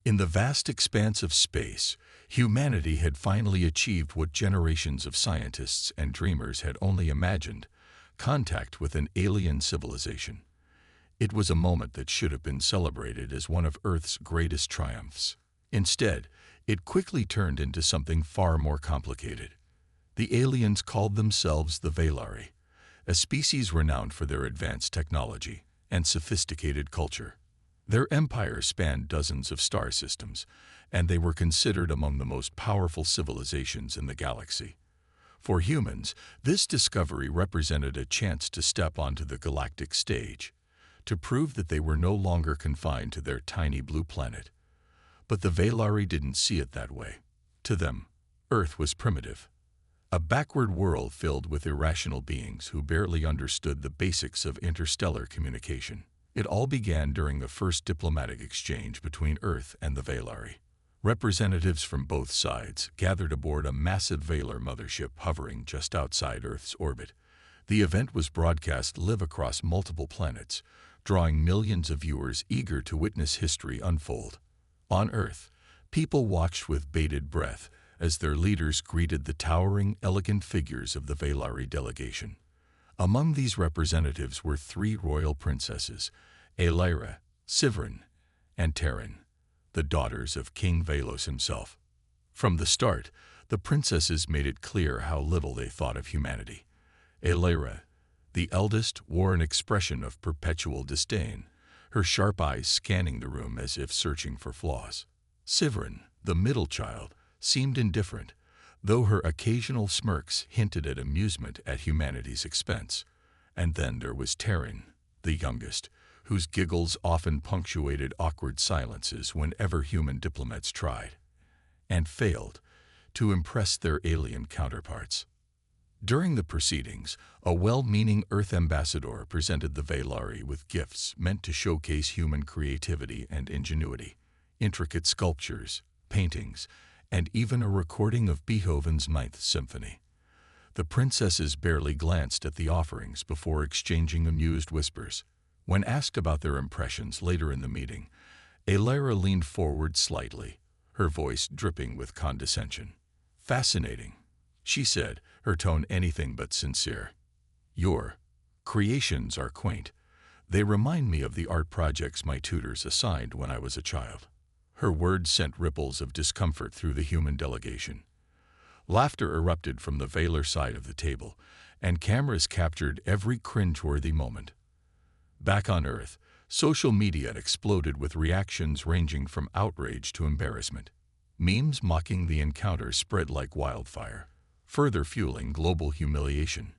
In the vast expanse of space, humanity had finally achieved what generations of scientists and dreamers had only imagined: contact with an alien civilization. It was a moment that should have been celebrated as one of Earth's greatest triumphs. Instead, it quickly turned into something far more complicated. The aliens called themselves the Velari, a species renowned for their advanced technology and sophisticated culture. Their empire spanned dozens of star systems, and they were considered among the most powerful civilizations in the galaxy. For humans, this discovery represented a chance to step onto the galactic stage, to prove that they were no longer confined to their tiny blue planet. But the Velari didn't see it that way. To them, Earth was primitive, a backward world filled with irrational beings who barely understood the basics of interstellar communication. It all began during the first diplomatic exchange between Earth and the Velari. Representatives from both sides gathered aboard a massive Velar mothership hovering just outside Earth's orbit. The event was broadcast live across multiple planets, drawing millions of viewers eager to witness history unfold. On Earth, people watched with bated breath as their leaders greeted the towering, elegant figures of the Velari delegation. Among these representatives were three royal princesses, Aelyra, Siverin, and Terran, the daughters of King Velos himself. From the start, the princesses made it clear how little they thought of humanity. Aelyra, the eldest, wore an expression of perpetual disdain, her sharp eyes scanning the room as if searching for flaws. Siverin, the middle child, seemed indifferent, though her occasional smirks hinted at amusement at humanity's expense. And then there was Terran, the youngest, whose giggles often punctuated awkward silences whenever human diplomats tried, and failed, to impress their alien counterparts. During the proceedings, a well-meaning Earth ambassador presented the Velari with gifts meant to showcase human creativity and ingenuity: intricate sculptures, paintings, and even a recording of Beethoven's Ninth Symphony. The princesses barely glanced at the offerings before exchanging amused whispers. When asked about their impressions later in the meeting, Aelyra leaned forward slightly, her voice dripping with condescension. "Fascinating," she said, her tone anything but sincere. "Your creations are quaint. They remind me of the art projects my tutors assigned when I was a child." Her words sent ripples of discomfort through the human delegation. Laughter erupted from the Velar side of the table, and cameras captured every cringeworthy moment. Back on Earth, social media exploded with reactions ranging from outrage to embarrassment. Memes mocking the encounter spread like wildfire, further fueling global humiliation.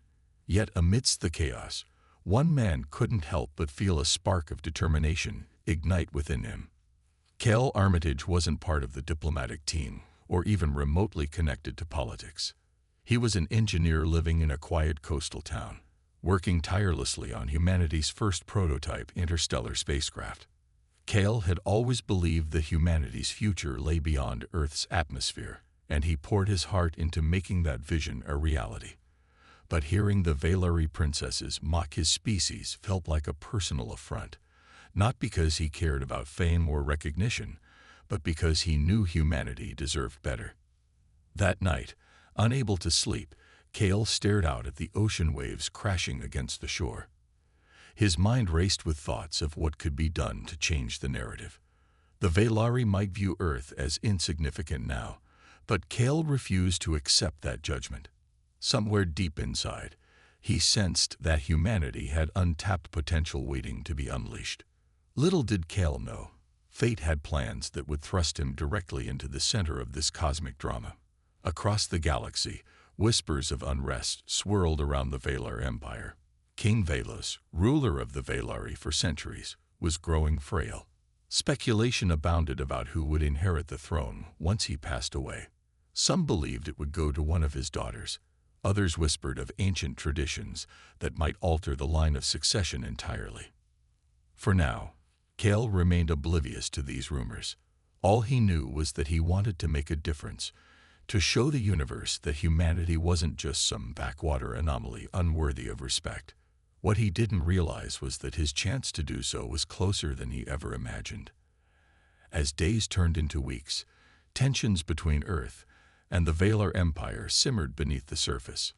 Yet amidst the chaos, one man couldn't help but feel a spark of determination ignite within him. Cal Armitage wasn't part of the diplomatic team, or even remotely connected to politics. He was an engineer living in a quiet coastal town, working tirelessly on humanity's first prototype interstellar spacecraft. Cal had always believed that humanity's future lay beyond Earth's atmosphere, and he poured his heart into making that vision a reality. But hearing the Velari princesses mock his species felt like a personal affront, not because he cared about fame or recognition, but because he knew humanity deserved better. That night, unable to sleep, Cal stared out at the ocean waves crashing against the shore. His mind raced with thoughts of what could be done to change the narrative. The Velari might view Earth as insignificant now, but Cal refused to accept that judgment. Somewhere deep inside, he sensed that humanity had untapped potential waiting to be unleashed. Little did Cal know, fate had plans that would thrust him directly into the center of this cosmic drama. Across the galaxy, whispers of unrest swirled around the Velar Empire. King Velos, ruler of the Velari for centuries, was growing frail. Speculation abounded about who would inherit the throne once he passed away. Some believed it would go to one of his daughters. Others whispered of ancient traditions that might alter the line of succession entirely. For now, Cal remained oblivious to these rumors. All he knew was that he wanted to make a difference, to show the universe that humanity wasn't just some backwater anomaly unworthy of respect. What he didn't realize was that his chance to do so was closer than he ever imagined. As days turned into weeks, tensions between Earth and the Valar Empire simmered beneath the surface.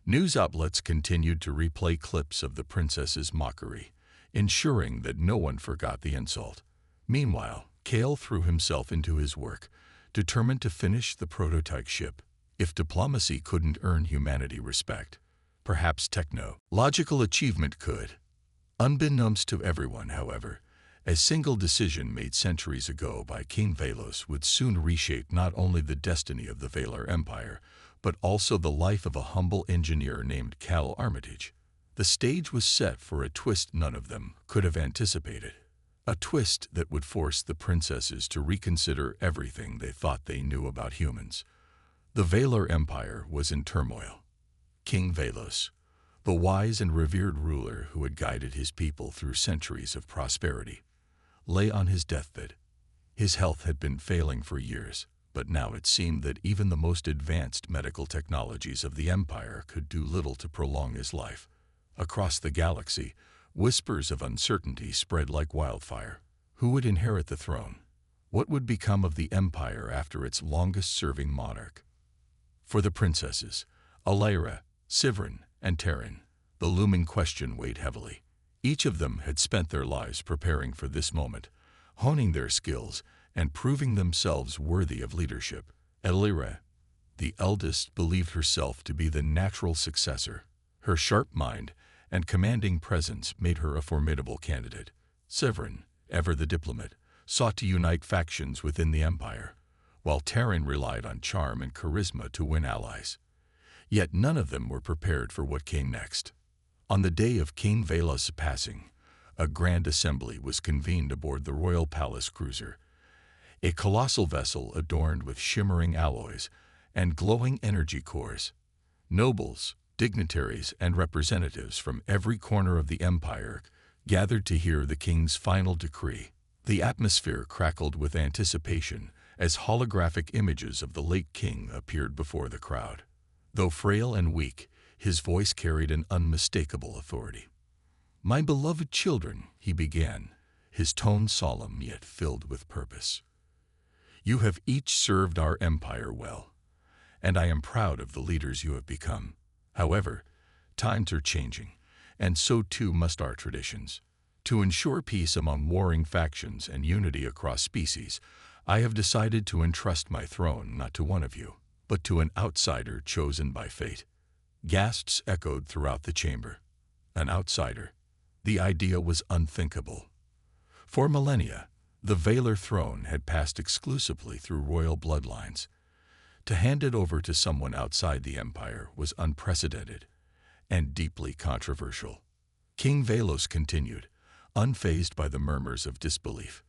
News outlets continued to replay clips of the princess's mockery, ensuring that no one forgot the insult. Meanwhile, Cale threw himself into his work, determined to finish the prototype ship. If diplomacy couldn't earn humanity respect, perhaps technological achievement could. Unbeknownst to everyone, however, a single decision made centuries ago by King Valos would soon reshape not only the destiny of the Valar Empire, but also the life of a humble engineer named Cal Armitage. The stage was set for a twist none of them could have anticipated. A twist that would force the princesses to reconsider everything they thought they knew about humans. The Valar Empire was in turmoil. King Valos, the wise and revered ruler who had guided his people through centuries of prosperity, lay on his deathbed. His health had been failing for years, but now it seemed that even the most advanced medical technologies of the Empire could do little to prolong his life. Across the galaxy, whispers of uncertainty spread like wildfire. Who would inherit the throne? What would become of the Empire after its longest-serving monarch? For the princesses, Alyra, Sivrin, and Terran, the looming question weighed heavily. Each of them had spent their lives preparing for this moment, honing their skills and proving themselves worthy of leadership. Alyra, the eldest, believed herself to be the natural successor. Her sharp mind and commanding presence made her a formidable candidate. Sivrin, ever the diplomat, sought to unite factions within the Empire, while Terran relied on charm and charisma to win allies. Yet none of them were prepared for what came next. On the day of King Valos' passing, a grand assembly was convened aboard the Royal Palace cruiser, a colossal vessel adorned with shimmering alloys and glowing energy cores. Nobles, dignitaries, and representatives from every corner of the Empire gathered to hear the king's final decree. The atmosphere crackled with anticipation as holographic images of the late king appeared before the crowd. Though frail and weak, his voice carried an unmistakable authority. "My beloved children," he began, his tone solemn yet filled with purpose. "You have each served our empire well, and I am proud of the leaders you have become. However, times are changing, and so too must our traditions. To ensure peace among warring factions and unity across species, I have decided to entrust my throne not to one of you, but to an outsider chosen by fate." Gasps echoed throughout the chamber. An outsider. The idea was unthinkable. For millennia, the Valar throne had passed exclusively through royal bloodlines. To hand it over to someone outside the Empire was unprecedented and deeply controversial. King Valos continued, unfazed by the murmurs of disbelief.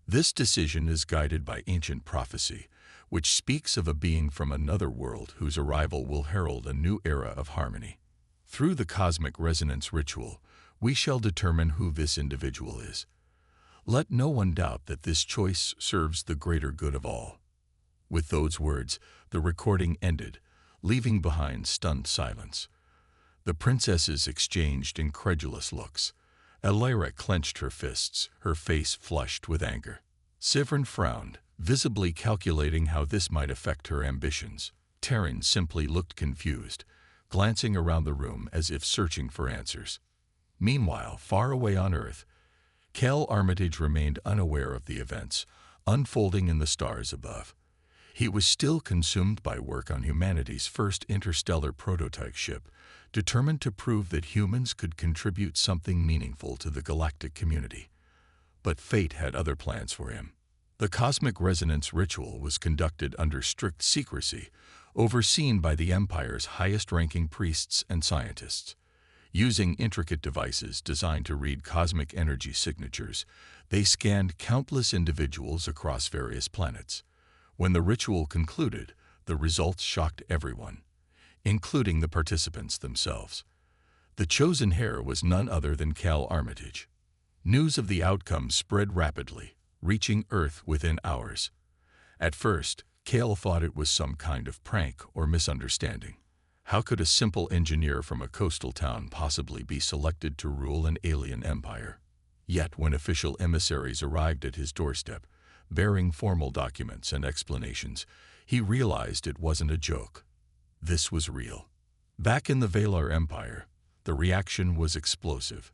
"This decision is guided by ancient prophecy, which speaks of a being from another world whose arrival will herald a new era of harmony. Through the cosmic resonance ritual, we shall determine who this individual is. Let no one doubt that this choice serves the greater good of all." With those words, the recording ended, leaving behind stunned silence. The princesses exchanged incredulous looks. Alyra clenched her fists, her face flushed with anger. Sivrin frowned, visibly calculating how this might affect her ambitions. Terran simply looked confused, glancing around the room as if searching for answers. Meanwhile, far away on Earth, Cal Armitage remained unaware of the events unfolding in the stars above. He was still consumed by work on humanity's first interstellar prototype ship, determined to prove that humans could contribute something meaningful to the galactic community. But fate had other plans for him. The cosmic resonance ritual was conducted under strict secrecy, overseen by the Empire's highest-ranking priests and scientists. Using intricate devices designed to read cosmic energy signatures, they scanned countless individuals across various planets. When the ritual concluded, the results shocked everyone, including the participants themselves. The chosen heir was none other than Cal Armitage. News of the outcome spread rapidly, reaching Earth within hours. At first, Cal thought it was some kind of prank or misunderstanding. How could a simple engineer from a coastal town possibly be selected to rule an alien empire? Yet when official emissaries arrived at his doorstep, bearing formal documents and explanations, he realized it wasn't a joke. This was real. Back in the Valar Empire, the reaction was explosive.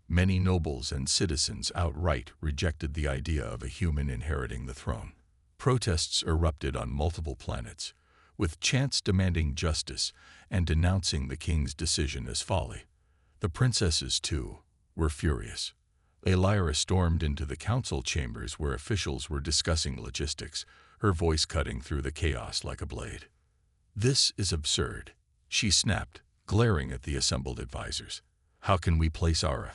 Many nobles and citizens outright rejected the idea of a human inheriting the throne. Protests erupted on multiple planets, with chants demanding justice and denouncing the king's decision as folly. The princesses, too, were furious. Alyra stormed into the council chambers where officials were discussing logistics, her voice cutting through the chaos like a blade. "This is absurd," she snapped, glaring at the assembled advisors. "How can we place our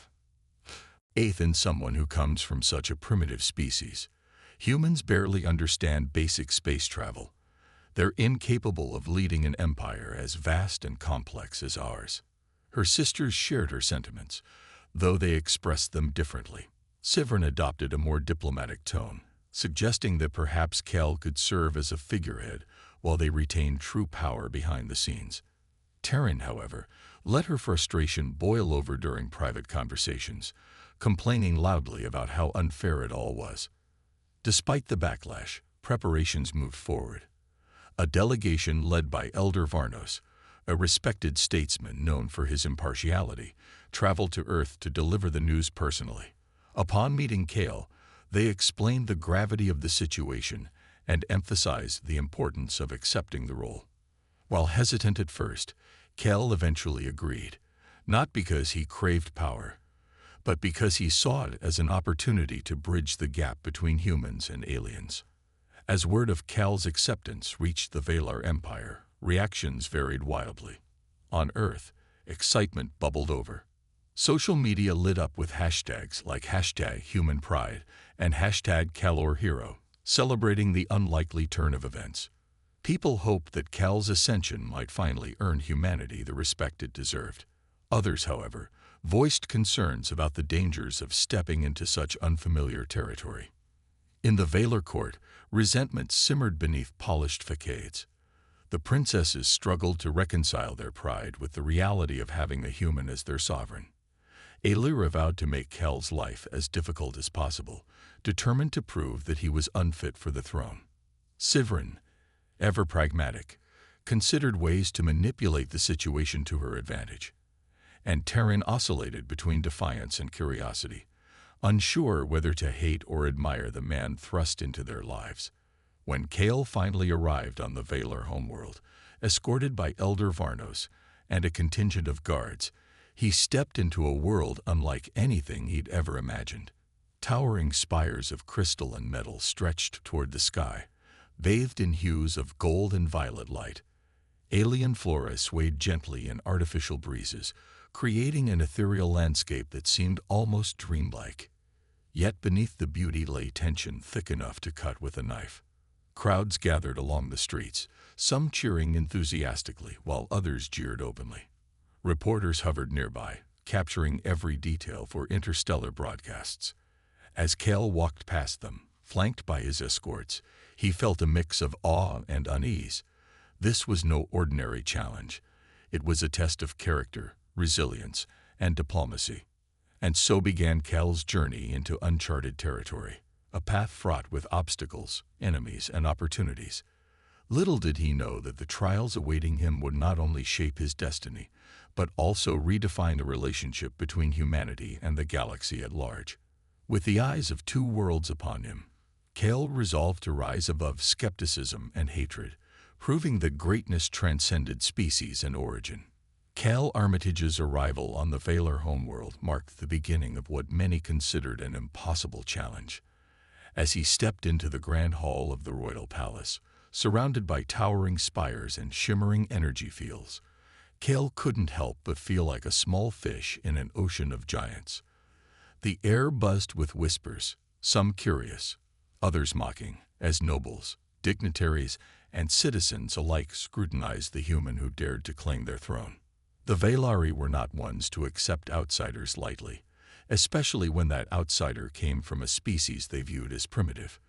faith in someone who comes from such a primitive species? Humans barely understand basic space travel. They're incapable of leading an empire as vast and complex as ours." Her sisters shared her sentiments, though they expressed them differently. Sivrin adopted a more diplomatic tone, suggesting that perhaps Kel could serve as a figurehead while they retained true power behind the scenes. Terran, however, let her frustration boil over during private conversations, complaining loudly about how unfair it all was. Despite the backlash, preparations moved forward. A delegation led by Elder Varnos, a respected statesman known for his impartiality, traveled to Earth to deliver the news personally. Upon meeting Kale, they explained the gravity of the situation and emphasized the importance of accepting the role. While hesitant at first, Kale eventually agreed, not because he craved power, but because he saw it as an opportunity to bridge the gap between humans and aliens. As word of Kal's acceptance reached the Valar Empire, reactions varied wildly. On Earth, excitement bubbled over. Social media lit up with hashtags like #HumanPride and #KalorHero, celebrating the unlikely turn of events. People hoped that Kal's ascension might finally earn humanity the respect it deserved. Others, however, voiced concerns about the dangers of stepping into such unfamiliar territory. In the Valar court, resentment simmered beneath polished facades. The princesses struggled to reconcile their pride with the reality of having a human as their sovereign. Alyra vowed to make Kal's life as difficult as possible, determined to prove that he was unfit for the throne. Sivrin, ever pragmatic, considered ways to manipulate the situation to her advantage. And Terran oscillated between defiance and curiosity, unsure whether to hate or admire the man thrust into their lives. When Kale finally arrived on the Valar homeworld, escorted by Elder Varnos and a contingent of guards, he stepped into a world unlike anything he'd ever imagined. Towering spires of crystal and metal stretched toward the sky, bathed in hues of gold and violet light. Alien flora swayed gently in artificial breezes, creating an ethereal landscape that seemed almost dreamlike. Yet beneath the beauty lay tension thick enough to cut with a knife. Crowds gathered along the streets, some cheering enthusiastically while others jeered openly. Reporters hovered nearby, capturing every detail for interstellar broadcasts. As Kale walked past them, flanked by his escorts, he felt a mix of awe and unease. This was no ordinary challenge. It was a test of character, resilience, and diplomacy. And so began Kal's journey into uncharted territory, a path fraught with obstacles, enemies, and opportunities. Little did he know that the trials awaiting him would not only shape his destiny, but also redefine the relationship between humanity and the galaxy at large. With the eyes of two worlds upon him, Kale resolved to rise above skepticism and hatred, proving that greatness transcended species and origin. Kale Armitage's arrival on the Valar homeworld marked the beginning of what many considered an impossible challenge. As he stepped into the grand hall of the royal palace, surrounded by towering spires and shimmering energy fields, Kale couldn't help but feel like a small fish in an ocean of giants. The air buzzed with whispers, some curious, others mocking, as nobles, dignitaries, and citizens alike scrutinized the human who dared to claim their throne. The Valari were not ones to accept outsiders lightly, especially when that outsider came from a species they viewed as primitive.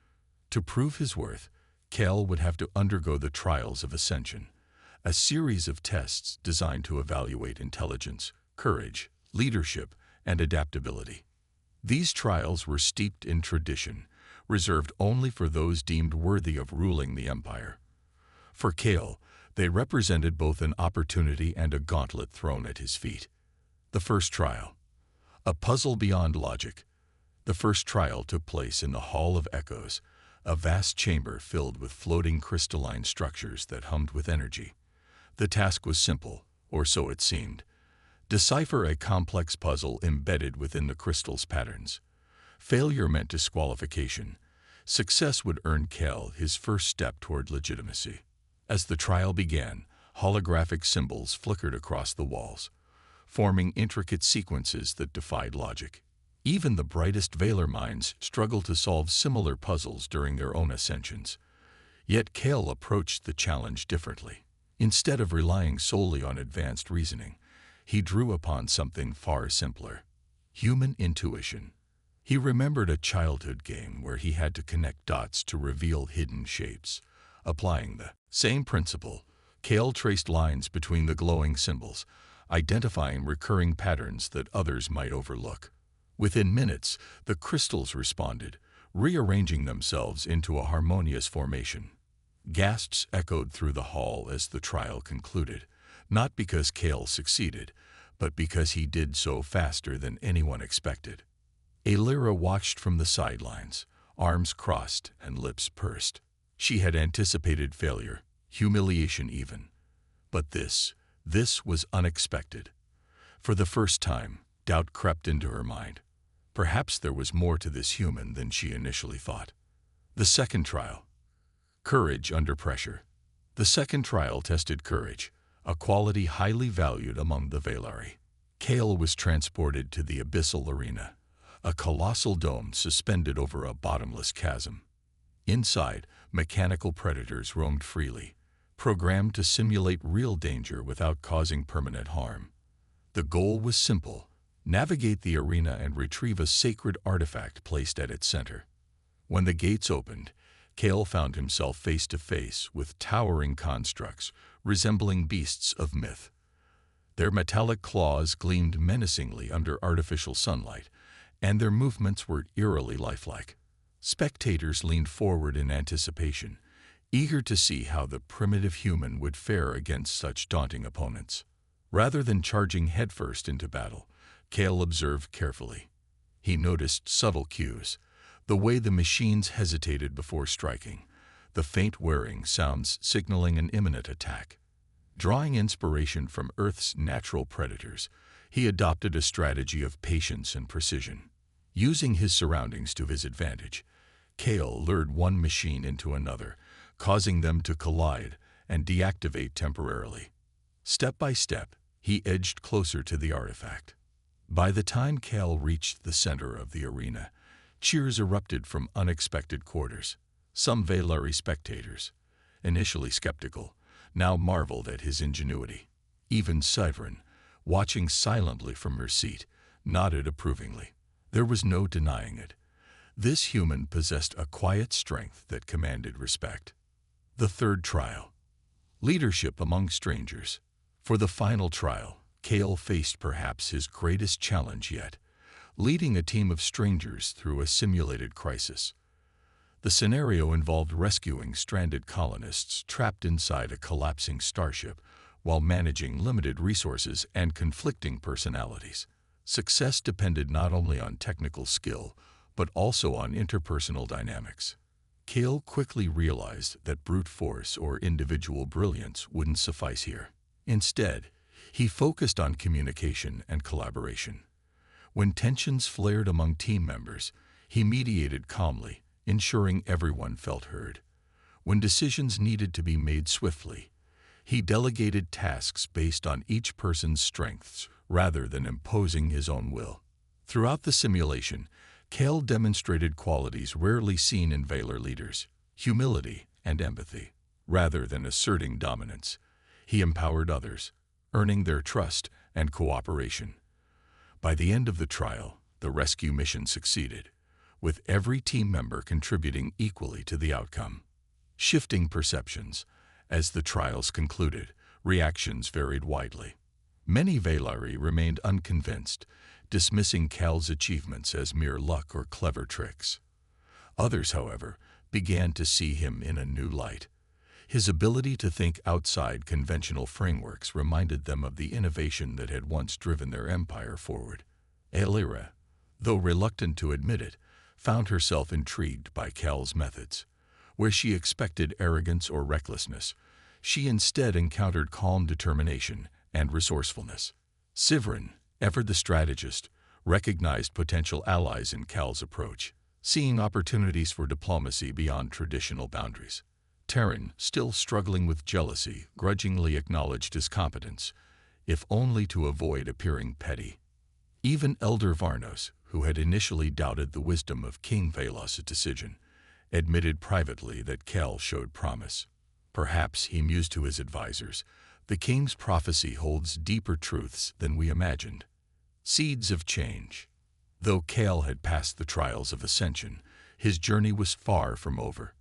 To prove his worth, Kale would have to undergo the trials of ascension, a series of tests designed to evaluate intelligence, courage, leadership, and adaptability. These trials were steeped in tradition, reserved only for those deemed worthy of ruling the empire. For Kale, they represented both an opportunity and a gauntlet thrown at his feet. The first trial. A puzzle beyond logic. The first trial took place in the Hall of Echoes, a vast chamber filled with floating crystalline structures that hummed with energy. The task was simple, or so it seemed. Decipher a complex puzzle embedded within the crystal's patterns. Failure meant disqualification. Success would earn Kale his first step toward legitimacy. As the trial began, holographic symbols flickered across the walls, forming intricate sequences that defied logic. Even the brightest Valar minds struggled to solve similar puzzles during their own ascensions. Yet Kale approached the challenge differently. Instead of relying solely on advanced reasoning, he drew upon something far simpler: human intuition. He remembered a childhood game where he had to connect dots to reveal hidden shapes. Applying the same principle, Kale traced lines between the glowing symbols, identifying recurring patterns that others might overlook. Within minutes, the crystals responded, rearranging themselves into a harmonious formation. Gasps echoed through the hall as the trial concluded, not because Kale succeeded, but because he did so faster than anyone expected. Alyra watched from the sidelines, arms crossed and lips pursed. She had anticipated failure, humiliation even. But this was unexpected. For the first time, doubt crept into her mind. Perhaps there was more to this human than she initially thought. The second trial. Courage under pressure. The second trial tested courage, a quality highly valued among the Valar. Kale was transported to the abyssal arena, a colossal dome suspended over a bottomless chasm. Inside, mechanical predators roamed freely, programmed to simulate real danger without causing permanent harm. The goal was simple: navigate the arena and retrieve a sacred artifact placed at its center. When the gates opened, Kale found himself face to face with towering constructs resembling beasts of myth. Their metallic claws gleamed menacingly under artificial sunlight, and their movements were eerily lifelike. Spectators leaned forward in anticipation, eager to see how the primitive human would fare against such daunting opponents. Rather than charging headfirst into battle, Kale observed carefully. He noticed subtle cues: the way the machines hesitated before striking, the faint whirring sounds signaling an imminent attack. Drawing inspiration from Earth's natural predators, he adopted a strategy of patience and precision. Using his surroundings to his advantage, Kale lured one machine into another, causing them to collide and deactivate temporarily. Step by step, he edged closer to the artifact. By the time Kale reached the center of the arena, cheers erupted from unexpected quarters. Some Valar spectators, initially skeptical, now marveled at his ingenuity. Even Severin, watching silently from her seat, nodded approvingly. There was no denying it. This human possessed a quiet strength that commanded respect. The third trial. Leadership among strangers. For the final trial, Kale faced perhaps his greatest challenge yet: leading a team of strangers through a simulated crisis. The scenario involved rescuing stranded colonists trapped inside a collapsing starship while managing limited resources and conflicting personalities. Success depended not only on technical skill, but also on interpersonal dynamics. Kale quickly realized that brute force or individual brilliance wouldn't suffice here. Instead, he focused on communication and collaboration. When tensions flared among team members, he mediated calmly, ensuring everyone felt heard. When decisions needed to be made swiftly, he delegated tasks based on each person's strengths rather than imposing his own will. Throughout the simulation, Kale demonstrated qualities rarely seen in Valar leaders: humility and empathy. Rather than asserting dominance, he empowered others, earning their trust and cooperation. By the end of the trial, the rescue mission succeeded, with every team member contributing equally to the outcome. Shifting perceptions. As the trials concluded, reactions varied widely. Many Valar remained unconvinced, dismissing Kale's achievements as mere luck or clever tricks. Others, however, began to see him in a new light. His ability to think outside conventional frameworks reminded them of the innovation that had once driven their empire forward. Elira, though reluctant to admit it, found herself intrigued by Cal's methods. Where she expected arrogance or recklessness, she instead encountered calm determination and resourcefulness. Sivrin, ever the strategist, recognized potential allies in Cal's approach, seeing opportunities for diplomacy beyond traditional boundaries. Terran, still struggling with jealousy, grudgingly acknowledged his competence, if only to avoid appearing petty. Even Elder Varnos, who had initially doubted the wisdom of King Velos' decision, admitted privately that Cal showed promise. Perhaps, he mused to his advisors, the king's prophecy holds deeper truths than we imagined. Seeds of change. Though Cal had passed the trials of ascension, his journey was far from over.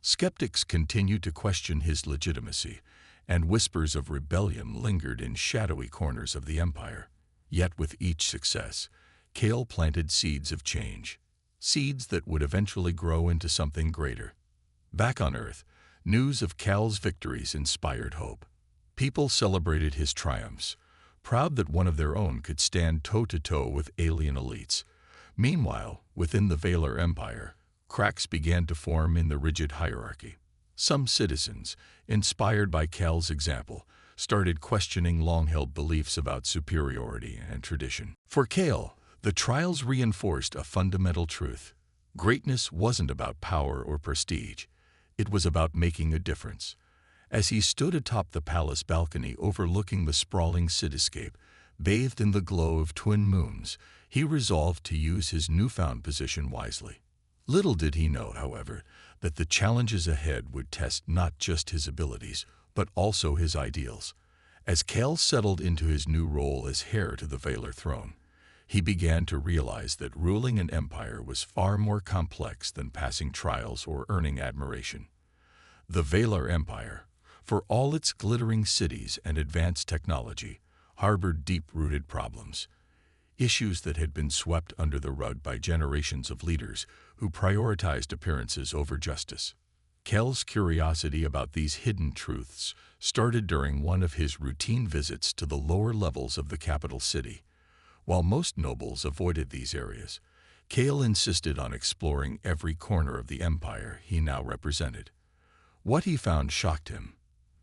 Skeptics continued to question his legitimacy, and whispers of rebellion lingered in shadowy corners of the empire. Yet with each success, Cal planted seeds of change, seeds that would eventually grow into something greater. Back on Earth, news of Cal's victories inspired hope. People celebrated his triumphs, proud that one of their own could stand toe-to-toe with alien elites. Meanwhile, within the Valar Empire, cracks began to form in the rigid hierarchy. Some citizens, inspired by Cal's example, started questioning long-held beliefs about superiority and tradition. For Cal, the trials reinforced a fundamental truth. Greatness wasn't about power or prestige. It was about making a difference. As he stood atop the palace balcony overlooking the sprawling cityscape, bathed in the glow of twin moons, he resolved to use his newfound position wisely. Little did he know, however, that the challenges ahead would test not just his abilities, but also his ideals. As Cal settled into his new role as heir to the Valar throne, he began to realize that ruling an empire was far more complex than passing trials or earning admiration. The Valar Empire, for all its glittering cities and advanced technology, harbored deep-rooted problems. Issues that had been swept under the rug by generations of leaders who prioritized appearances over justice. Cal's curiosity about these hidden truths started during one of his routine visits to the lower levels of the capital city. While most nobles avoided these areas, Cal insisted on exploring every corner of the empire he now represented. What he found shocked him.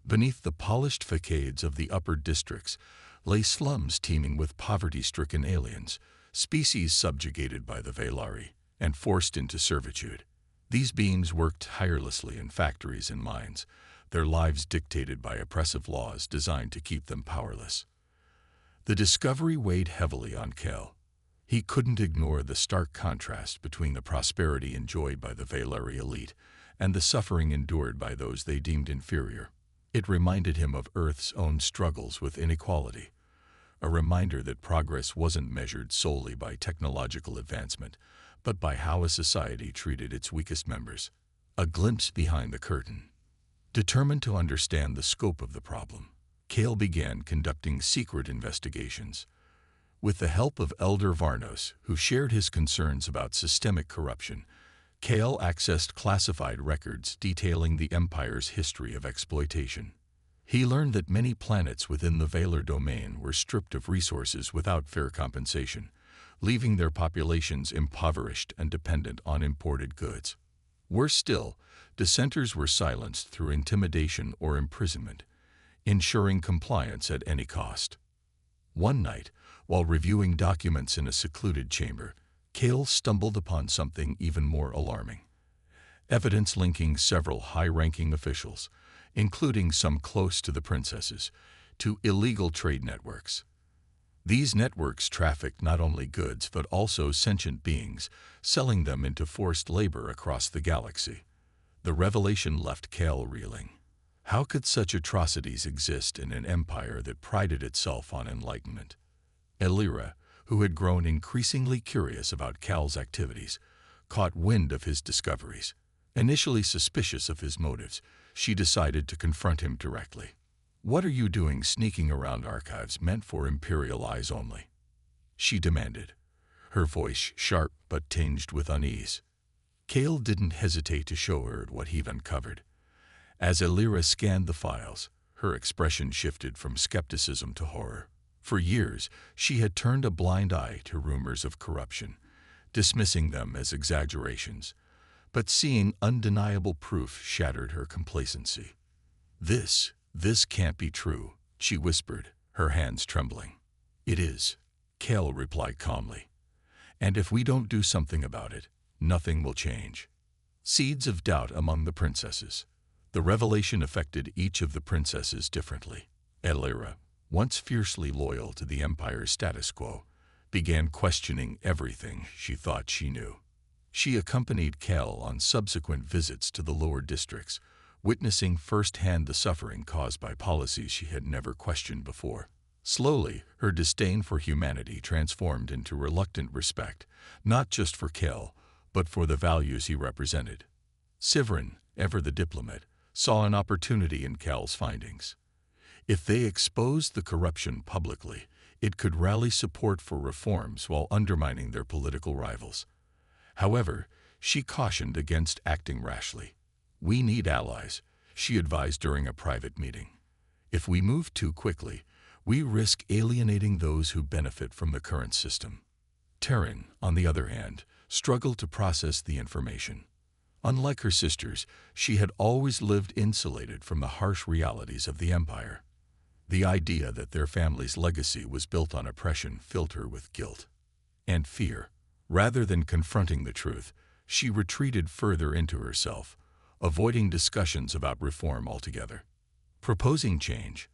Beneath the polished facades of the upper districts lay slums teeming with poverty-stricken aliens, species subjugated by the Valari and forced into servitude. These beings worked tirelessly in factories and mines, their lives dictated by oppressive laws designed to keep them powerless. The discovery weighed heavily on Cal. He couldn't ignore the stark contrast between the prosperity enjoyed by the Valari elite and the suffering endured by those they deemed inferior. It reminded him of Earth's own struggles with inequality, a reminder that progress wasn't measured solely by technological advancement, but by how a society treated its weakest members. A glimpse behind the curtain. Determined to understand the scope of the problem, Cal began conducting secret investigations. With the help of Elder Varnos, who shared his concerns about systemic corruption, Cal accessed classified records detailing the Empire's history of exploitation. He learned that many planets within the Valar domain were stripped of resources without fair compensation, leaving their populations impoverished and dependent on imported goods. Worse still, dissenters were silenced through intimidation or imprisonment, ensuring compliance at any cost. One night, while reviewing documents in a secluded chamber, Cal stumbled upon something even more alarming. Evidence linking several high-ranking officials, including some close to the princesses, to illegal trade networks. These networks trafficked not only goods but also sentient beings, selling them into forced labor across the galaxy. The revelation left Cal reeling. How could such atrocities exist in an empire that prided itself on enlightenment? Elira, who had grown increasingly curious about Cal's activities, caught wind of his discoveries. Initially suspicious of his motives, she decided to confront him directly. "What are you doing sneaking around archives meant for Imperial eyes only?" she demanded, her voice sharp but tinged with unease. Kale didn't hesitate to show her what he'd uncovered. As Elira scanned the files, her expression shifted from skepticism to horror. For years, she had turned a blind eye to rumors of corruption, dismissing them as exaggerations. But seeing undeniable proof shattered her complacency. This can't be true," she whispered, her hands trembling. "It is," Kale replied calmly. "And if we don't do something about it, nothing will change." Seeds of doubt among the princesses. The revelation affected each of the princesses differently. Elira, once fiercely loyal to the Empire's status quo, began questioning everything she thought she knew. She accompanied Kale on subsequent visits to the lower districts, witnessing firsthand the suffering caused by policies she had never questioned before. Slowly, her disdain for humanity transformed into reluctant respect, not just for Kale, but for the values he represented. Sivrin, ever the diplomat, saw an opportunity in Kale's findings. If they exposed the corruption publicly, it could rally support for reforms while undermining their political rivals. However, she cautioned against acting rashly. "We need allies," she advised during a private meeting. "If we move too quickly, we risk alienating those who benefit from the current system." Terran, on the other hand, struggled to process the information. Unlike her sisters, she had always lived insulated from the harsh realities of the Empire. The idea that their family's legacy was built on oppression filled her with guilt and fear. Rather than confronting the truth, she retreated further into herself, avoiding discussions about reform altogether. Proposing change.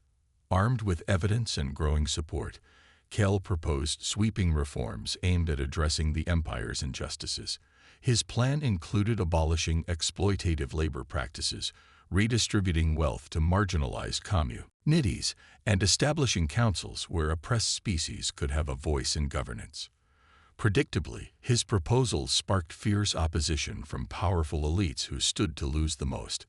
Armed with evidence and growing support, Kale proposed sweeping reforms aimed at addressing the Empire's injustices. His plan included abolishing exploitative labor practices, redistributing wealth to marginalized communities, and establishing councils where oppressed species could have a voice in governance. Predictably, his proposals sparked fierce opposition from powerful elites who stood to lose the most.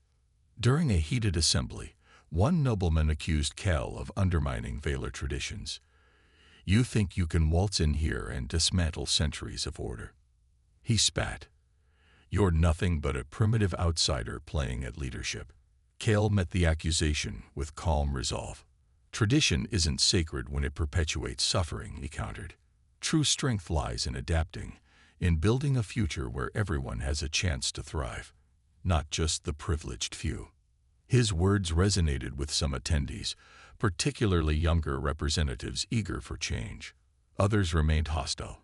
During a heated assembly, one nobleman accused Kale of undermining Valar traditions. "You think you can waltz in here and dismantle centuries of order?" He spat. "You're nothing but a primitive outsider playing at leadership." Kale met the accusation with calm resolve. "Tradition isn't sacred when it perpetuates suffering," he countered. "True strength lies in adapting, in building a future where everyone has a chance to thrive, not just the privileged few." His words resonated with some attendees, particularly younger representatives eager for change. Others remained hostile,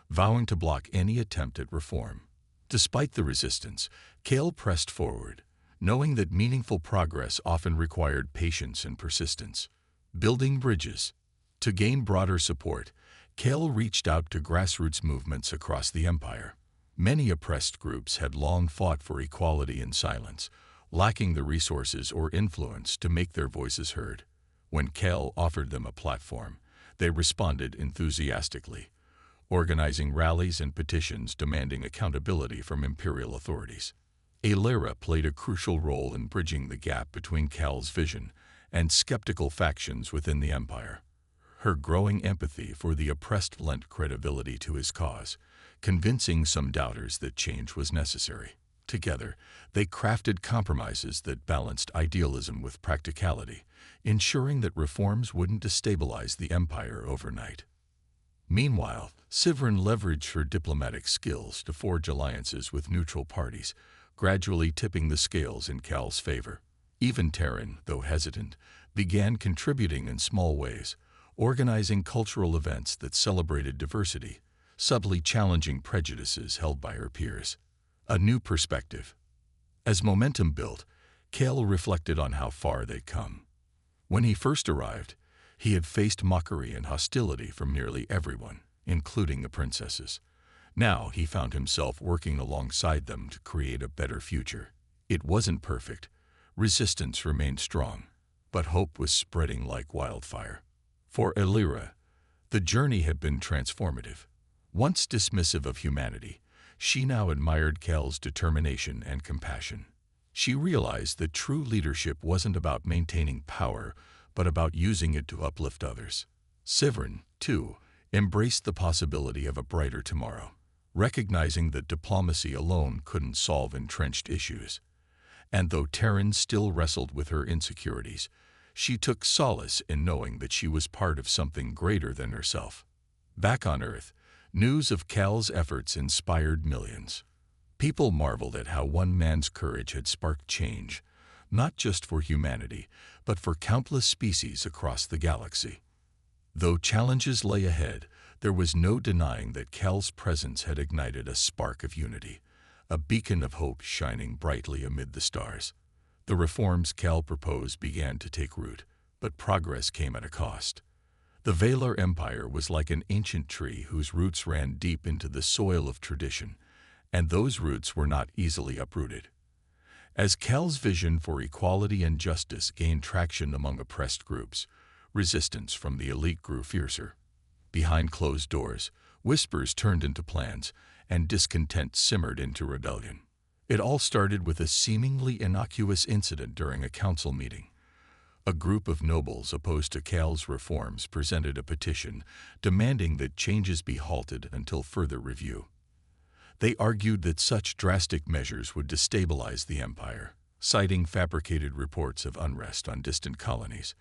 vowing to block any attempt at reform. Despite the resistance, Kale pressed forward, knowing that meaningful progress often required patience and persistence. Building bridges. To gain broader support, Kale reached out to grassroots movements across the Empire. Many oppressed groups had long fought for equality in silence, lacking the resources or influence to make their voices heard. When Kale offered them a platform, they responded enthusiastically, organizing rallies and petitions demanding accountability from imperial authorities. Elira played a crucial role in bridging the gap between Kale's vision and skeptical factions within the Empire. Her growing empathy for the oppressed lent credibility to his cause, convincing some doubters that change was necessary. Together, they crafted compromises that balanced idealism with practicality, ensuring that reforms wouldn't destabilize the Empire overnight. Meanwhile, Sivrin leveraged her diplomatic skills to forge alliances with neutral parties, gradually tipping the scales in Kale's favor. Even Terran, though hesitant, began contributing in small ways, organizing cultural events that celebrated diversity, subtly challenging prejudices held by her peers. A new perspective. As momentum built, Kale reflected on how far they'd come. When he first arrived, he had faced mockery and hostility from nearly everyone, including the princesses. Now he found himself working alongside them to create a better future. It wasn't perfect. Resistance remained strong, but hope was spreading like wildfire. For Elira, the journey had been transformative. Once dismissive of humanity, she now admired Kale's determination and compassion. She realized that true leadership wasn't about maintaining power, but about using it to uplift others. Sivrin, too, embraced the possibility of a brighter tomorrow. recognizing that diplomacy alone couldn't solve entrenched issues. And though Terran still wrestled with her insecurities, she took solace in knowing that she was part of something greater than herself. Back on Earth, news of Cal's efforts inspired millions. People marveled at how one man's courage had sparked change, not just for humanity, but for countless species across the galaxy. Though challenges lay ahead, there was no denying that Cal's presence had ignited a spark of unity, a beacon of hope shining brightly amid the stars. The reforms Cal proposed began to take root, but progress came at a cost. The Valar Empire was like an ancient tree whose roots ran deep into the soil of tradition, and those roots were not easily uprooted. As Cal's vision for equality and justice gained traction among oppressed groups, resistance from the elite grew fiercer. Behind closed doors, whispers turned into plans, and discontent simmered into rebellion. It all started with a seemingly innocuous incident during a council meeting. A group of nobles opposed to Cal's reforms presented a petition demanding that changes be halted until further review. They argued that such drastic measures would destabilize the empire, citing fabricated reports of unrest on distant colonies.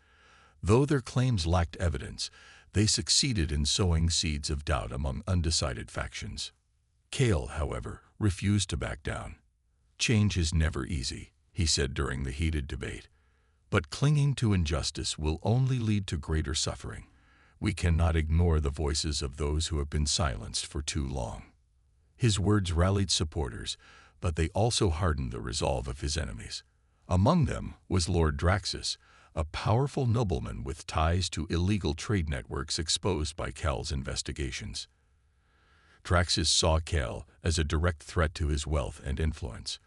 Though their claims lacked evidence, they succeeded in sowing seeds of doubt among undecided factions. Cal, however, refused to back down. "Change is never easy," he said during the heated debate. "But clinging to injustice will only lead to greater suffering. We cannot ignore the voices of those who have been silenced for too long." His words rallied supporters, but they also hardened the resolve of his enemies. Among them was Lord Draxus, a powerful nobleman with ties to illegal trade networks exposed by Cal's investigations. Draxus saw Cal as a direct threat to his wealth and influence,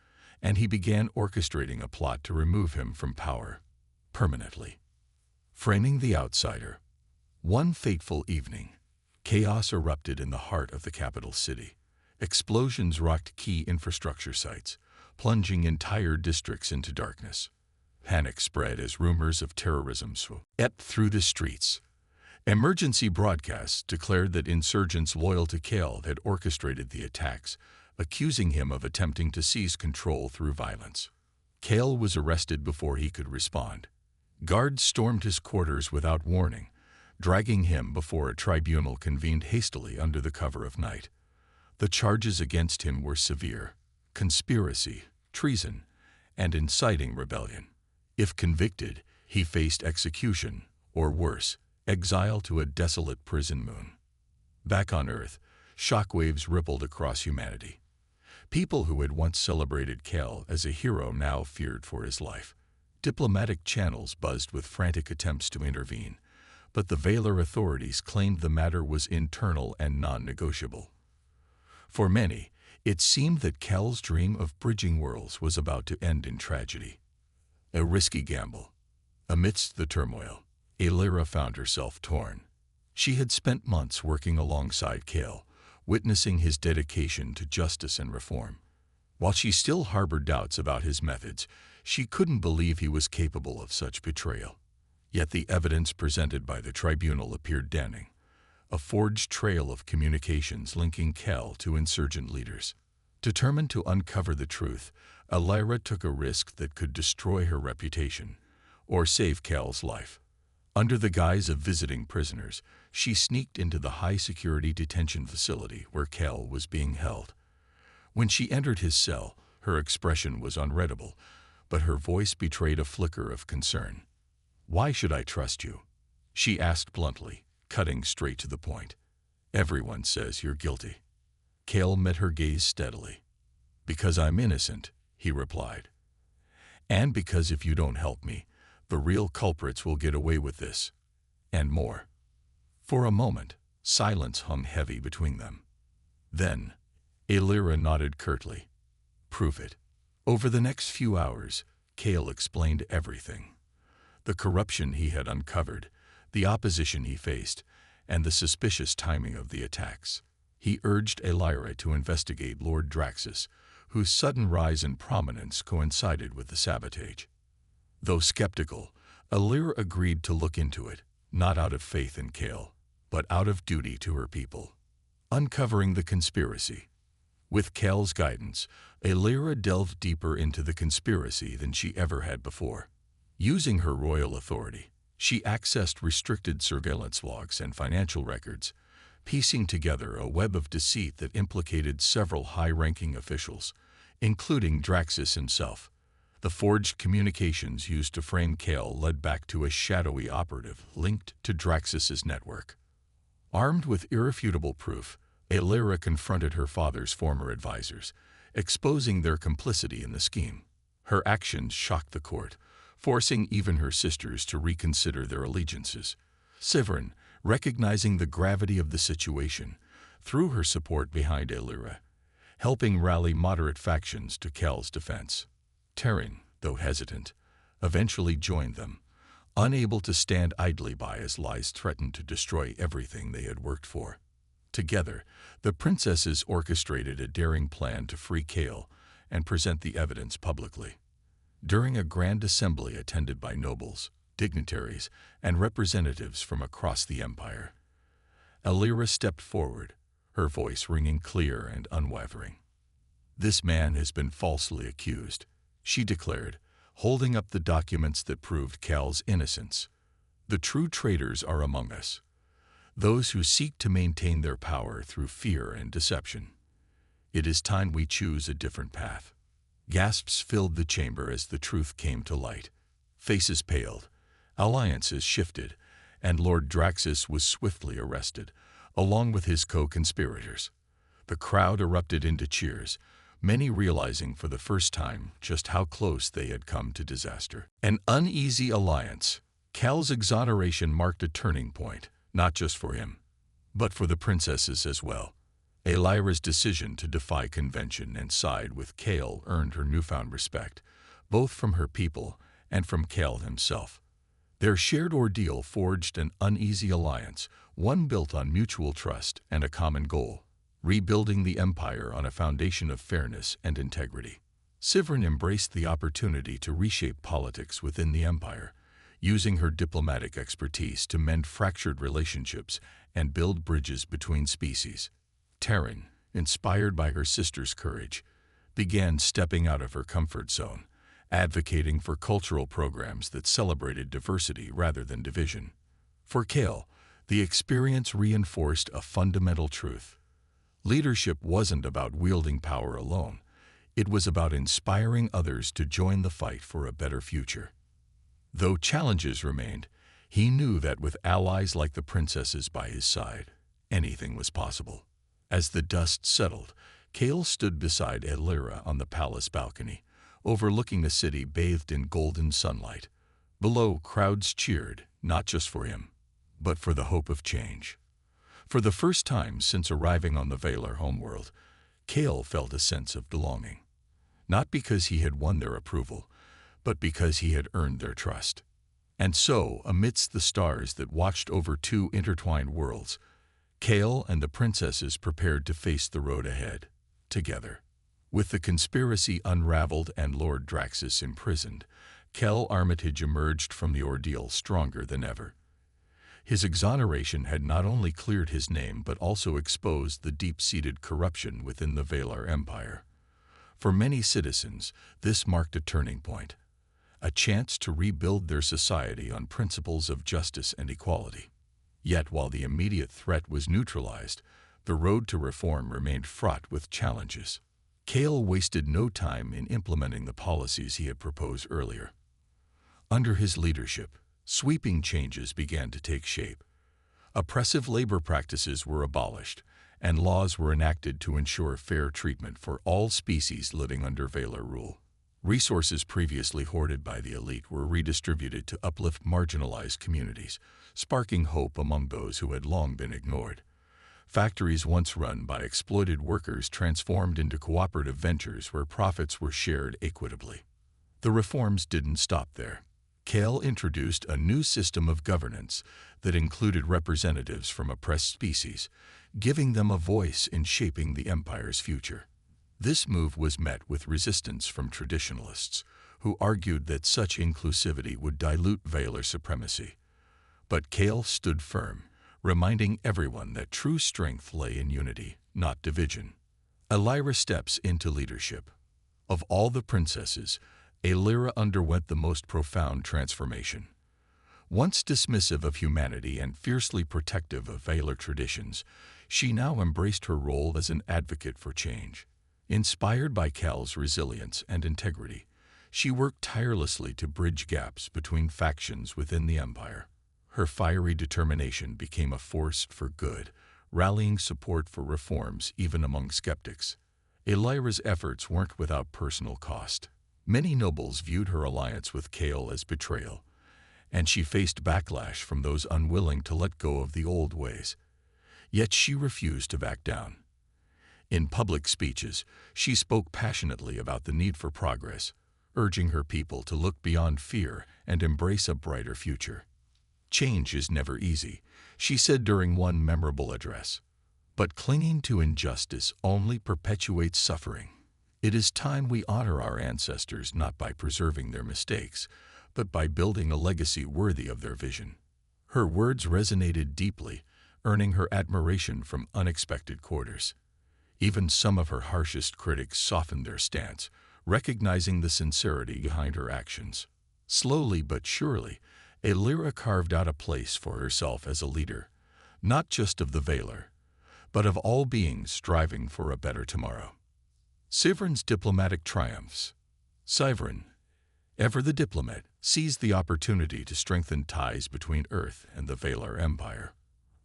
and he began orchestrating a plot to remove him from power permanently. Framing the outsider. One fateful evening, chaos erupted in the heart of the capital city. Explosions rocked key infrastructure sites, plunging entire districts into darkness. Panic spread as rumors of terrorism swept through the streets. Emergency broadcasts declared that insurgents loyal to Cal had orchestrated the attacks, accusing him of attempting to seize control through violence. Cal was arrested before he could respond. Guards stormed his quarters without warning, dragging him before a tribunal convened hastily under the cover of night. The charges against him were severe: conspiracy, treason, and inciting rebellion. If convicted, he faced execution, or worse, exile to a desolate prison moon. Back on Earth, shockwaves rippled across humanity. People who had once celebrated Cal as a hero now feared for his life. Diplomatic channels buzzed with frantic attempts to intervene, but the Valar authorities claimed the matter was internal and non-negotiable. For many, it seemed that Cal's dream of bridging worlds was about to end in tragedy. A risky gamble. Amidst the turmoil, Aelira found herself torn. She had spent months working alongside Cal, witnessing his dedication to justice and reform. While she still harbored doubts about his methods, she couldn't believe he was capable of such betrayal. Yet the evidence presented by the tribunal appeared damning. A forged trail of communications linking Cal to insurgent leaders. Determined to uncover the truth, Aelira took a risk that could destroy her reputation, or save Cal's life. Under the guise of visiting prisoners, she sneaked into the high-security detention facility where Cal was being held. When she entered his cell, her expression was unreadable, but her voice betrayed a flicker of concern. "Why should I trust you?" she asked bluntly, cutting straight to the point. "Everyone says you're guilty." Cal met her gaze steadily. "Because I'm innocent," he replied. "And because if you don't help me, the real culprits will get away with this, and more." For a moment, silence hung heavy between them. Then, Aelira nodded curtly. "Prove it." Over the next few hours, Cal explained everything. The corruption he had uncovered, the opposition he faced, and the suspicious timing of the attacks. He urged Aelira to investigate Lord Draxus, whose sudden rise in prominence coincided with the sabotage. Though skeptical, Aelira agreed to look into it, not out of faith in Cal, but out of duty to her people. Uncovering the conspiracy, With Cal's guidance, Aelira delved deeper into the conspiracy than she ever had before. Using her royal authority, she accessed restricted surveillance logs and financial records, piecing together a web of deceit that implicated several high-ranking officials, including Draxus himself. The forged communications used to frame Cal led back to a shadowy operative linked to Draxus's network. Armed with irrefutable proof, Aelira confronted her father's former advisors, exposing their complicity in the scheme. Her actions shocked the court, forcing even her sisters to reconsider their allegiances. Sivrin, recognizing the gravity of the situation, threw her support behind Aelira, helping rally moderate factions to Cal's defense. Terran, though hesitant, eventually joined them, unable to stand idly by as lies threatened to destroy everything they had worked for. Together, the princesses orchestrated a daring plan to free Cal and present the evidence publicly. During a grand assembly attended by nobles, dignitaries, and representatives from across the empire, Aelira stepped forward, her voice ringing clear and unwavering. "This man has been falsely accused," she declared, holding up the documents that proved Cal's innocence. "The true traitors are among us, those who seek to maintain their power through fear and deception. It is time we choose a different path." Gasps filled the chamber as the truth came to light. Faces paled, alliances shifted, and Lord Draxus was swiftly arrested, along with his co-conspirators. The crowd erupted into cheers, many realizing for the first time just how close they had come to disaster. An uneasy alliance. Cal's exoneration marked a turning point, not just for him, but for the princesses as well. Aelira's decision to defy convention and side with Cal earned her newfound respect, both from her people and from Cal himself. Their shared ordeal forged an uneasy alliance, one built on mutual trust and a common goal: rebuilding the empire on a foundation of fairness and integrity. Sivrin embraced the opportunity to reshape politics within the empire, using her diplomatic expertise to mend fractured relationships and build bridges between species. Terran, inspired by her sister's courage, began stepping out of her comfort zone, advocating for cultural programs that celebrated diversity rather than division. For Cal, the experience reinforced a fundamental truth. Leadership wasn't about wielding power alone. It was about inspiring others to join the fight for a better future. Though challenges remained, he knew that with allies like the princesses by his side, anything was possible. As the dust settled, Cal stood beside Aelira on the palace balcony, overlooking a city bathed in golden sunlight. Below, crowds cheered, not just for him, but for the hope of change. For the first time since arriving on the Valar homeworld, Cal felt a sense of belonging. Not because he had won their approval, but because he had earned their trust. And so, amidst the stars that watched over two intertwined worlds, Cal and the princesses prepared to face the road ahead, together. With the conspiracy unraveled and Lord Draxus imprisoned, Cal Armitage emerged from the ordeal stronger than ever. His exoneration had not only cleared his name but also exposed the deep-seated corruption within the Valar Empire. For many citizens, this marked a turning point, a chance to rebuild their society on principles of justice and equality. Yet while the immediate threat was neutralized, the road to reform remained fraught with challenges. Cal wasted no time in implementing the policies he had proposed earlier. Under his leadership, sweeping changes began to take shape. Oppressive labor practices were abolished, and laws were enacted to ensure fair treatment for all species living under Valar rule. Resources previously hoarded by the elite were redistributed to uplift marginalized communities, sparking hope among those who had long been ignored. Factories once run by exploited workers transformed into cooperative ventures where profits were shared equitably. The reforms didn't stop there. Cal introduced a new system of governance that included representatives from oppressed species, giving them a voice in shaping the empire's future. This move was met with resistance from traditionalists, who argued that such inclusivity would dilute Valar supremacy. But Cal stood firm, reminding everyone that true strength lay in unity, not division. Elira steps into leadership. Of all the princesses, Elira underwent the most profound transformation. Once dismissive of humanity and fiercely protective of Valar traditions, she now embraced her role as an advocate for change. Inspired by Cal's resilience and integrity, she worked tirelessly to bridge gaps between factions within the Empire. Her fiery determination became a force for good, rallying support for reforms even among skeptics. Elira's efforts weren't without personal cost. Many nobles viewed her alliance with Cal as betrayal, and she faced backlash from those unwilling to let go of the old ways. Yet she refused to back down. In public speeches, she spoke passionately about the need for progress, urging her people to look beyond fear and embrace a brighter future. "Change is never easy," she said during one memorable address. "But clinging to injustice only perpetuates suffering. It is time we honor our ancestors not by preserving their mistakes, but by building a legacy worthy of their vision." Her words resonated deeply, earning her admiration from unexpected quarters. Even some of her harshest critics softened their stance, recognizing the sincerity behind her actions. Slowly but surely, Elira carved out a place for herself as a leader, not just of the Valar, but of all beings striving for a better tomorrow. Scyvrin's diplomatic triumphs. Scyvrin, ever the diplomat, seized the opportunity to strengthen ties between Earth and the Valar Empire.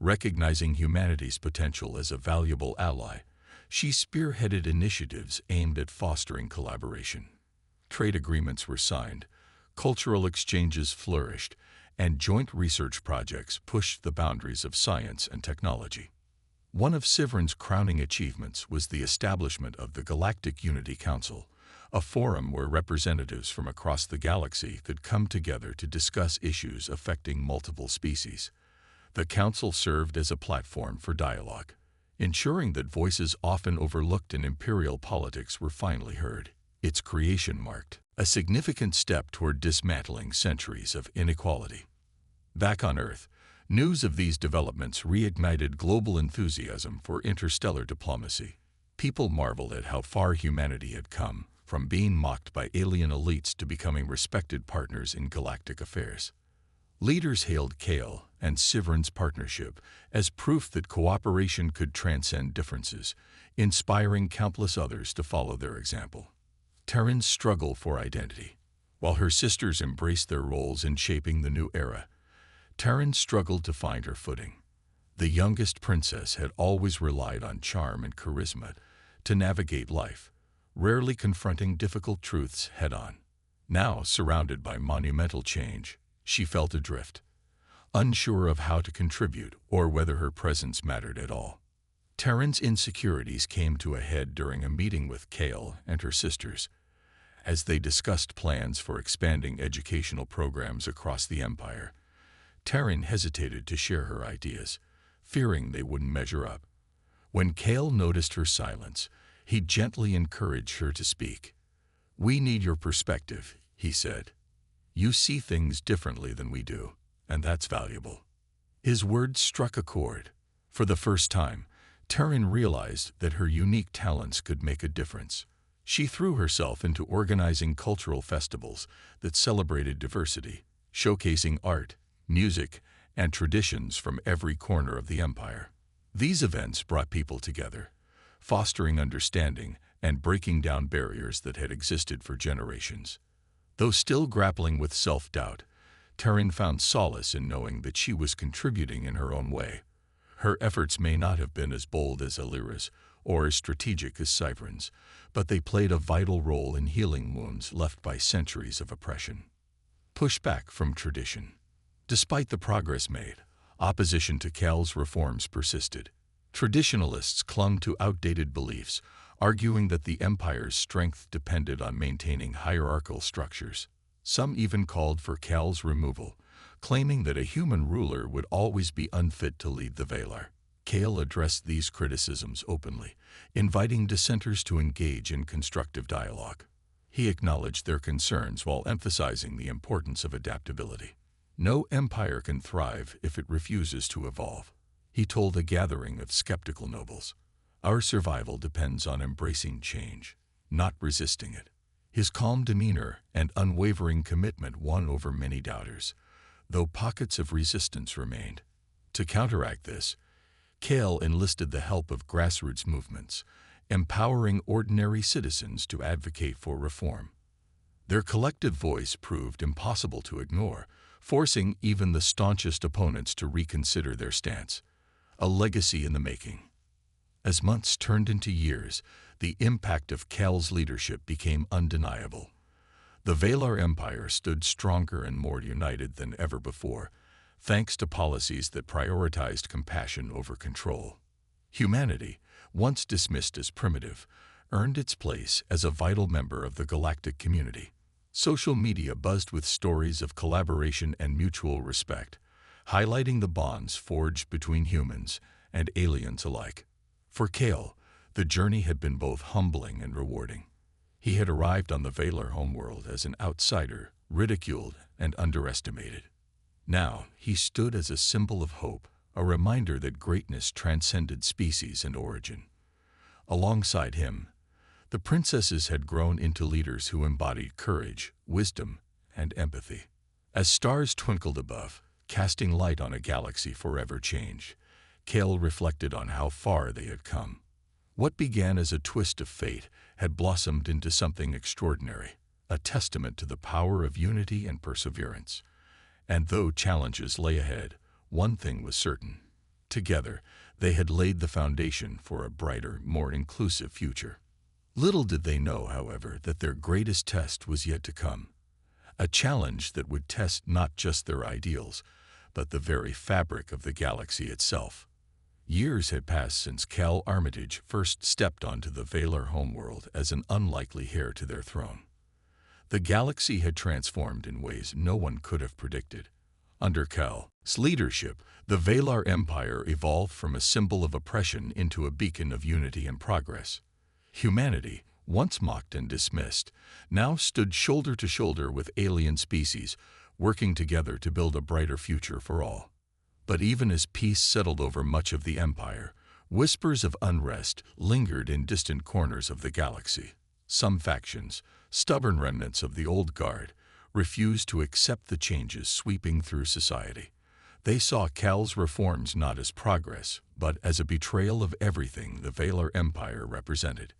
Recognizing humanity's potential as a valuable ally, she spearheaded initiatives aimed at fostering collaboration. Trade agreements were signed, cultural exchanges flourished, and joint research projects pushed the boundaries of science and technology. One of Scyvrin's crowning achievements was the establishment of the Galactic Unity Council, a forum where representatives from across the galaxy could come together to discuss issues affecting multiple species. The council served as a platform for dialogue, ensuring that voices often overlooked in imperial politics were finally heard. Its creation marked a significant step toward dismantling centuries of inequality. Back on Earth, news of these developments reignited global enthusiasm for interstellar diplomacy. People marveled at how far humanity had come, from being mocked by alien elites to becoming respected partners in galactic affairs. Leaders hailed Cal and Scyvrin's partnership as proof that cooperation could transcend differences, inspiring countless others to follow their example. Terran's struggle for identity. While her sisters embraced their roles in shaping the new era, Terran struggled to find her footing. The youngest princess had always relied on charm and charisma to navigate life, rarely confronting difficult truths head-on. Now, surrounded by monumental change, she felt adrift, unsure of how to contribute or whether her presence mattered at all. Terran's insecurities came to a head during a meeting with Cal and her sisters, as they discussed plans for expanding educational programs across the Empire. Terran hesitated to share her ideas, fearing they wouldn't measure up. When Cal noticed her silence, he gently encouraged her to speak. "We need your perspective," he said. "You see things differently than we do, and that's valuable." His words struck a chord. For the first time, Terran realized that her unique talents could make a difference. She threw herself into organizing cultural festivals that celebrated diversity, showcasing art, music, and traditions from every corner of the Empire. These events brought people together, fostering understanding and breaking down barriers that had existed for generations. Though still grappling with self-doubt, Terran found solace in knowing that she was contributing in her own way. Her efforts may not have been as bold as Elira's or as strategic as Scyvrin's, but they played a vital role in healing wounds left by centuries of oppression. Pushback from tradition. Despite the progress made, opposition to Cal's reforms persisted. Traditionalists clung to outdated beliefs, arguing that the Empire's strength depended on maintaining hierarchical structures. Some even called for Cal's removal, claiming that a human ruler would always be unfit to lead the Valar. Cal addressed these criticisms openly, inviting dissenters to engage in constructive dialogue. He acknowledged their concerns while emphasizing the importance of adaptability. "No empire can thrive if it refuses to evolve," he told a gathering of skeptical nobles. Our survival depends on embracing change, not resisting it. His calm demeanor and unwavering commitment won over many doubters, though pockets of resistance remained. To counteract this, Kale enlisted the help of grassroots movements, empowering ordinary citizens to advocate for reform. Their collective voice proved impossible to ignore, forcing even the staunchest opponents to reconsider their stance, a legacy in the making. As months turned into years, the impact of Kale's leadership became undeniable. The Valar Empire stood stronger and more united than ever before, thanks to policies that prioritized compassion over control. Humanity, once dismissed as primitive, earned its place as a vital member of the galactic community. Social media buzzed with stories of collaboration and mutual respect, highlighting the bonds forged between humans and aliens alike. For Kale, the journey had been both humbling and rewarding. He had arrived on the Valar homeworld as an outsider, ridiculed and underestimated. Now, he stood as a symbol of hope, a reminder that greatness transcended species and origin. Alongside him, the princesses had grown into leaders who embodied courage, wisdom, and empathy. As stars twinkled above, casting light on a galaxy forever changed, Kale reflected on how far they had come. What began as a twist of fate had blossomed into something extraordinary, a testament to the power of unity and perseverance. And though challenges lay ahead, one thing was certain. Together, they had laid the foundation for a brighter, more inclusive future. Little did they know, however, that their greatest test was yet to come. A challenge that would test not just their ideals, but the very fabric of the galaxy itself. Years had passed since Cal Armitage first stepped onto the Valar homeworld as an unlikely heir to their throne. The galaxy had transformed in ways no one could have predicted. Under Cal's leadership, the Valar Empire evolved from a symbol of oppression into a beacon of unity and progress. Humanity, once mocked and dismissed, now stood shoulder to shoulder with alien species, working together to build a brighter future for all. But even as peace settled over much of the empire, whispers of unrest lingered in distant corners of the galaxy. Some factions, stubborn remnants of the old guard, refused to accept the changes sweeping through society. They saw Cal's reforms not as progress, but as a betrayal of everything the Valar Empire represented.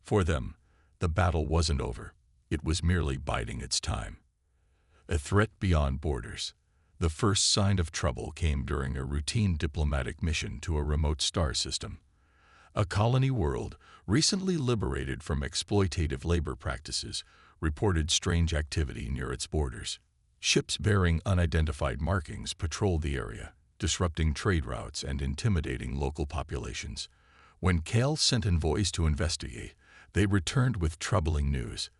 For them, the battle wasn't over. It was merely biding its time. A threat beyond borders. The first sign of trouble came during a routine diplomatic mission to a remote star system. A colony world, recently liberated from exploitative labor practices, reported strange activity near its borders. Ships bearing unidentified markings patrolled the area, disrupting trade routes and intimidating local populations. When Cal sent envoys to investigate, they returned with troubling news.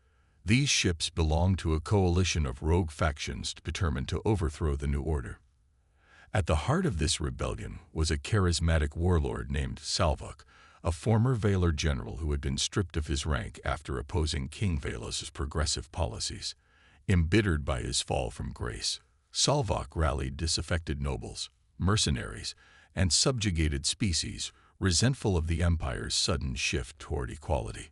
These ships belonged to a coalition of rogue factions determined to overthrow the new order. At the heart of this rebellion was a charismatic warlord named Salvok, a former Valar general who had been stripped of his rank after opposing King Valos' progressive policies. Embittered by his fall from grace, Salvok rallied disaffected nobles, mercenaries, and subjugated species, resentful of the Empire's sudden shift toward equality.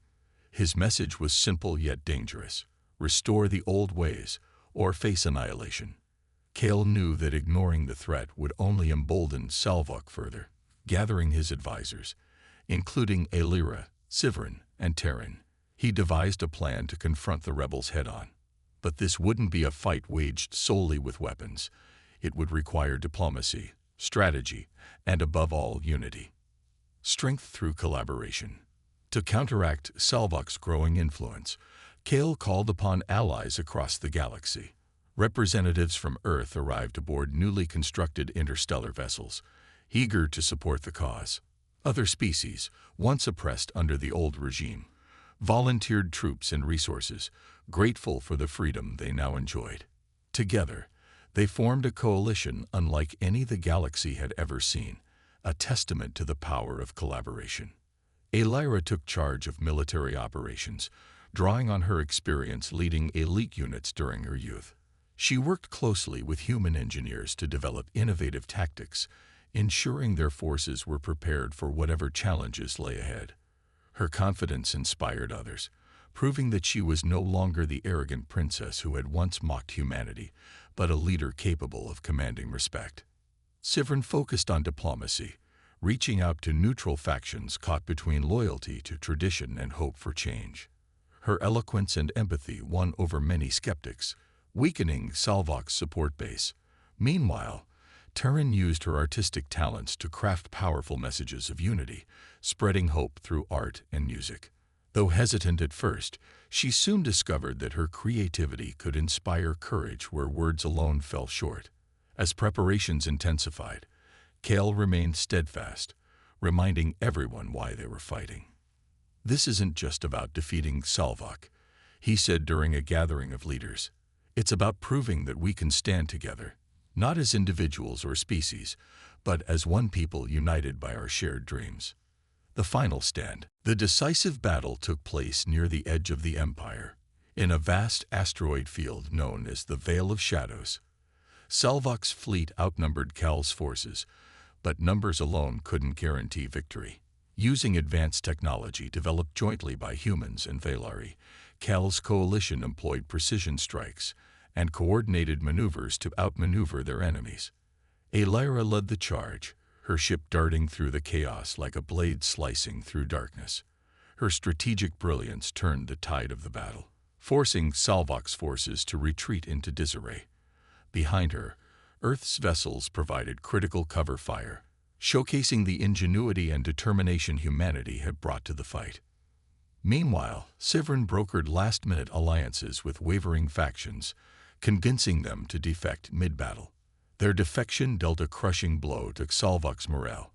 His message was simple yet dangerous: restore the old ways, or face annihilation. Kale knew that ignoring the threat would only embolden Salvok further. Gathering his advisors, including Aelira, Sivarin, and Terran, he devised a plan to confront the rebels head-on. But this wouldn't be a fight waged solely with weapons. It would require diplomacy, strategy, and above all, unity. Strength through collaboration. To counteract Salvok's growing influence, Kale called upon allies across the galaxy. Representatives from Earth arrived aboard newly constructed interstellar vessels, eager to support the cause. Other species, once oppressed under the old regime, volunteered troops and resources, grateful for the freedom they now enjoyed. Together, they formed a coalition unlike any the galaxy had ever seen, a testament to the power of collaboration. Aelira took charge of military operations, drawing on her experience leading elite units during her youth. She worked closely with human engineers to develop innovative tactics, ensuring their forces were prepared for whatever challenges lay ahead. Her confidence inspired others, proving that she was no longer the arrogant princess who had once mocked humanity, but a leader capable of commanding respect. Sivrin focused on diplomacy, reaching out to neutral factions caught between loyalty to tradition and hope for change. Her eloquence and empathy won over many skeptics, weakening Salvok's support base. Meanwhile, Terran used her artistic talents to craft powerful messages of unity, spreading hope through art and music. Though hesitant at first, she soon discovered that her creativity could inspire courage where words alone fell short. As preparations intensified, Kale remained steadfast, reminding everyone why they were fighting. "This isn't just about defeating Salvok," he said during a gathering of leaders. "It's about proving that we can stand together, not as individuals or species, but as one people united by our shared dreams." The final stand. The decisive battle took place near the edge of the Empire, in a vast asteroid field known as the Veil of Shadows. Salvok's fleet outnumbered Kal's forces, but numbers alone couldn't guarantee victory. Using advanced technology developed jointly by humans and Velari, Kal's coalition employed precision strikes and coordinated maneuvers to outmaneuver their enemies. Lyra led the charge, her ship darting through the chaos like a blade slicing through darkness. Her strategic brilliance turned the tide of the battle, forcing Salvok's forces to retreat into disarray. Behind her, Earth's vessels provided critical cover fire, showcasing the ingenuity and determination humanity had brought to the fight. Meanwhile, Sivrin brokered last-minute alliances with wavering factions, convincing them to defect mid-battle. Their defection dealt a crushing blow to Salvok's morale,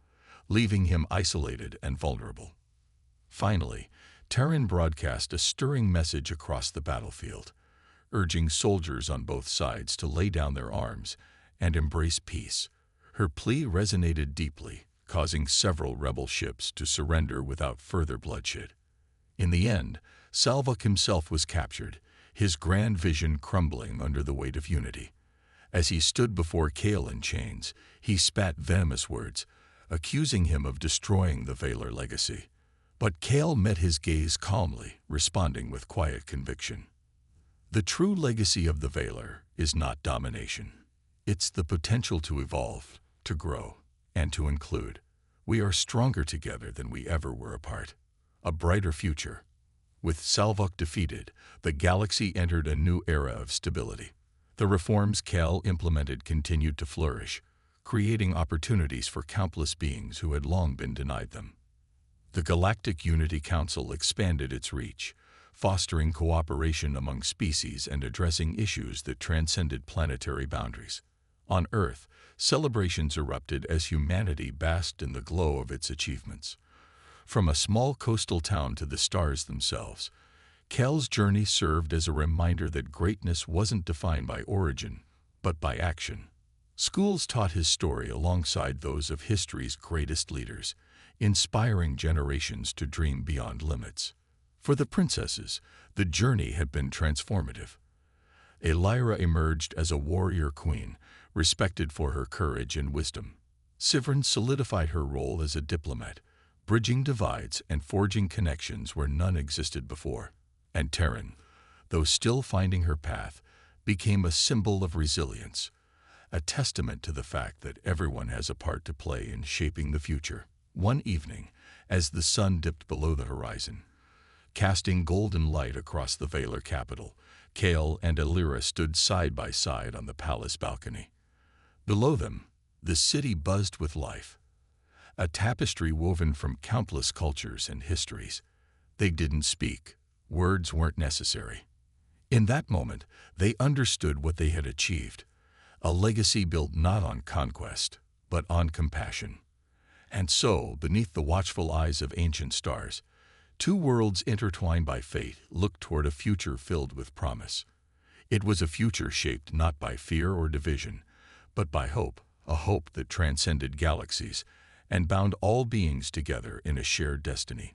leaving him isolated and vulnerable. Finally, Terran broadcast a stirring message across the battlefield, urging soldiers on both sides to lay down their arms and embrace peace. Her plea resonated deeply, causing several rebel ships to surrender without further bloodshed. In the end, Salvok himself was captured, his grand vision crumbling under the weight of unity. As he stood before Kale in chains, he spat venomous words, accusing him of destroying the Valar legacy. But Kale met his gaze calmly, responding with quiet conviction. "The true legacy of the Valar is not domination. It's the potential to evolve, to grow, and to include. We are stronger together than we ever were apart. A brighter future." With Salvok defeated, the galaxy entered a new era of stability. The reforms Kale implemented continued to flourish, creating opportunities for countless beings who had long been denied them. The Galactic Unity Council expanded its reach, fostering cooperation among species and addressing issues that transcended planetary boundaries. On Earth, celebrations erupted as humanity basked in the glow of its achievements. From a small coastal town to the stars themselves, Kale's journey served as a reminder that greatness wasn't defined by origin, but by action. Schools taught his story alongside those of history's greatest leaders, inspiring generations to dream beyond limits. For the princesses, the journey had been transformative. Lyra emerged as a warrior queen, respected for her courage and wisdom. Sivrin solidified her role as a diplomat, bridging divides and forging connections where none existed before. And Terran, though still finding her path, became a symbol of resilience, a testament to the fact that everyone has a part to play in shaping the future. One evening, as the sun dipped below the horizon, casting golden light across the Valar capital, Kale and Lyra stood side by side on the palace balcony. Below them, the city buzzed with life, a tapestry woven from countless cultures and histories. They didn't speak. Words weren't necessary. In that moment, they understood what they had achieved, a legacy built not on conquest, but on compassion. And so, beneath the watchful eyes of ancient stars, two worlds intertwined by fate looked toward a future filled with promise. It was a future shaped not by fear or division, but by hope, a hope that transcended galaxies and bound all beings together in a shared destiny.